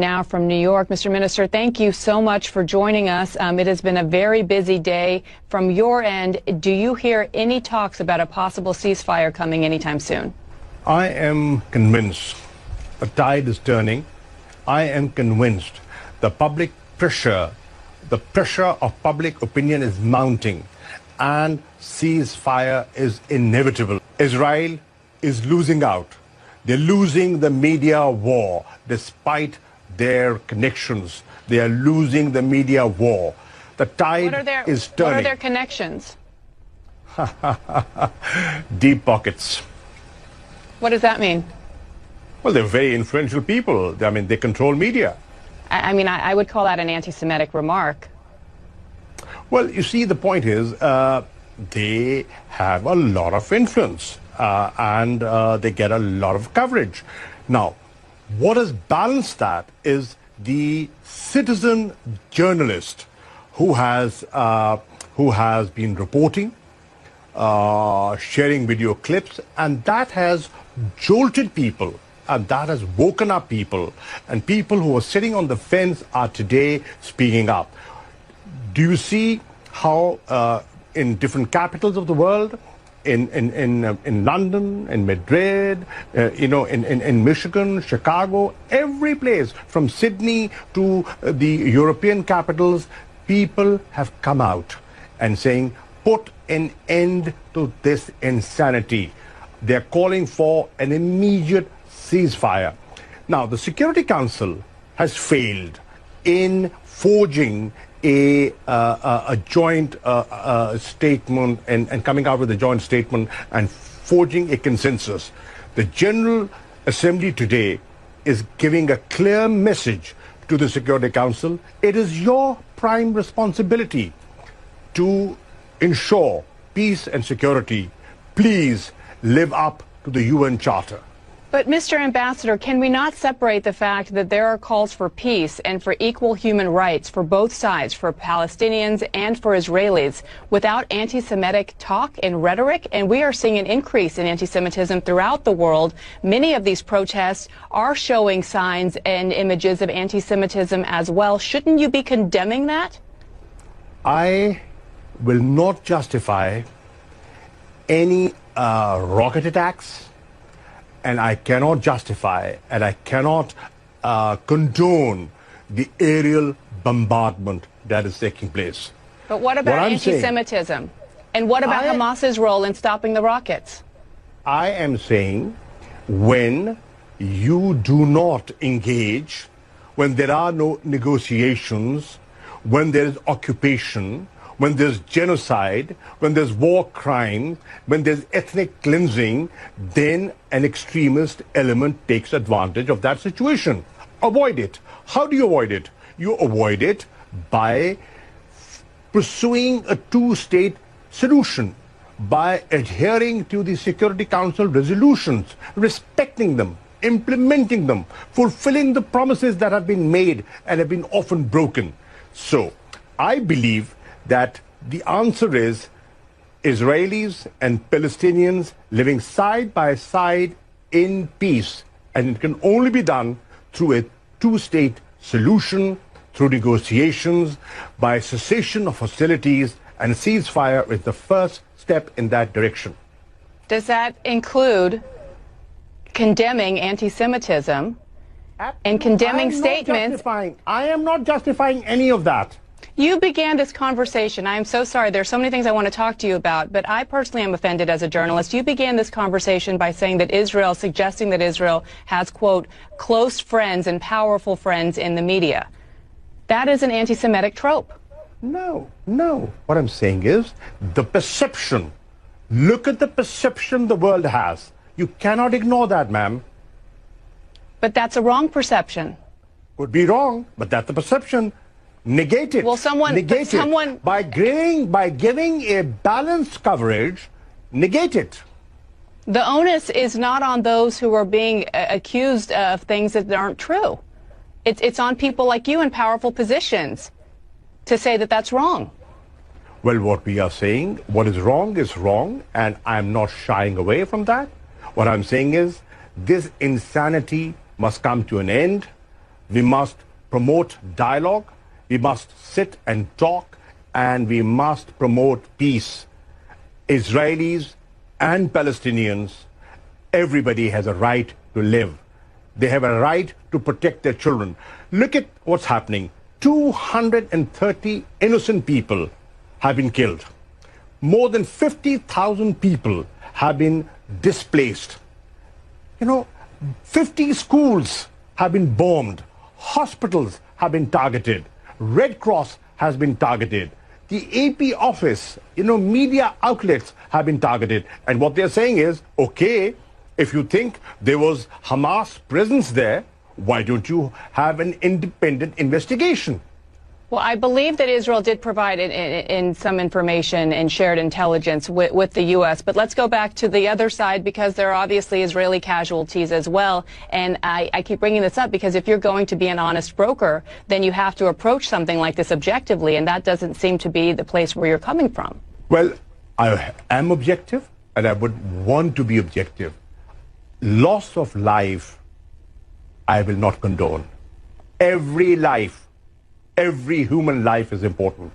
now from New York. Mr. Minister, thank you so much for joining us. It has been a very busy day. From your end, do you hear any talks about a possible ceasefire coming anytime soon? I am convinced the tide is turning. I am convinced the public pressure, the pressure of public opinion is mounting, and ceasefire is inevitable. Israel is losing out. They're losing the media war despite their connections. They are losing the media war. The tide is turning. What are their connections? Deep pockets. What does that mean? Well, they're very influential people. I mean, they control media. I mean, I would call that an anti-Semitic remark. Well, you see, the point is they have a lot of influence and they get a lot of coverage. Now, what has balanced that is the citizen journalist who has been reporting, sharing video clips, and that has jolted people. And that has woken up people, and people who are sitting on the fence are today speaking up. Do you see how in different capitals of the world, in London, in Madrid, in Michigan, Chicago, every place from Sydney to the European capitals, people have come out and saying, put an end to this insanity. They're calling for an immediate ceasefire. Now, the Security Council has failed in forging a joint statement and coming out with a joint statement and forging a consensus. The General Assembly today is giving a clear message to the Security Council. It is your prime responsibility to ensure peace and security. Please live up to the UN Charter. But, Mr. Ambassador, can we not separate the fact that there are calls for peace and for equal human rights for both sides, for Palestinians and for Israelis, without anti-Semitic talk and rhetoric? And we are seeing an increase in anti-Semitism throughout the world. Many of these protests are showing signs and images of anti-Semitism as well. Shouldn't you be condemning that? I will not justify any rocket attacks, and I cannot justify and I cannot condone the aerial bombardment that is taking place. But what about anti-Semitism? And what about Hamas's role in stopping the rockets? I am saying when you do not engage, when there are no negotiations, when there is occupation, when there's genocide, when there's war crime, when there's ethnic cleansing, then an extremist element takes advantage of that situation. Avoid it. How do you avoid it? You avoid it by pursuing a two-state solution, by adhering to the Security Council resolutions, respecting them, implementing them, fulfilling the promises that have been made and have been often broken. So, I believe that the answer is Israelis and Palestinians living side by side in peace, and it can only be done through a two-state solution, through negotiations, by cessation of hostilities, and ceasefire is the first step in that direction. Does that include condemning anti-Semitism and condemning statements? I am not justifying any of that. You began this conversation. I am so sorry. There are so many things I want to talk to you about, but I personally am offended as a journalist. You began this conversation by saying that Israel, suggesting that Israel has, quote, close friends and powerful friends in the media. That is an anti-Semitic trope. No. What I'm saying is the perception. Look at the perception the world has. You cannot ignore that, ma'am. But that's a wrong perception. Could be wrong, but that's the perception. Negate it. Well, negate it. By giving a balanced coverage, negate it. The onus is not on those who are being accused of things that aren't true. It's on people like you in powerful positions to say that that's wrong. Well, what we are saying, what is wrong, and I'm not shying away from that. What I'm saying is this insanity must come to an end. we must promote dialogue, we must sit and talk, and we must promote peace. Israelis and Palestinians, everybody has a right to live. They have a right to protect their children. Look at what's happening. 230 innocent people have been killed. More than 50,000 people have been displaced. 50 schools have been bombed. Hospitals have been targeted. Red Cross has been targeted. The AP office, media outlets have been targeted. And what they're saying is, okay, if you think there was Hamas presence there, why don't you have an independent investigation? Well, I believe that Israel did provide in some information and shared intelligence with the U.S. But let's go back to the other side, because there are obviously Israeli casualties as well. And I keep bringing this up because if you're going to be an honest broker, then you have to approach something like this objectively. And that doesn't seem to be the place where you're coming from. Well, I am objective, and I would want to be objective. Loss of life, I will not condone. Every life, every human life is important.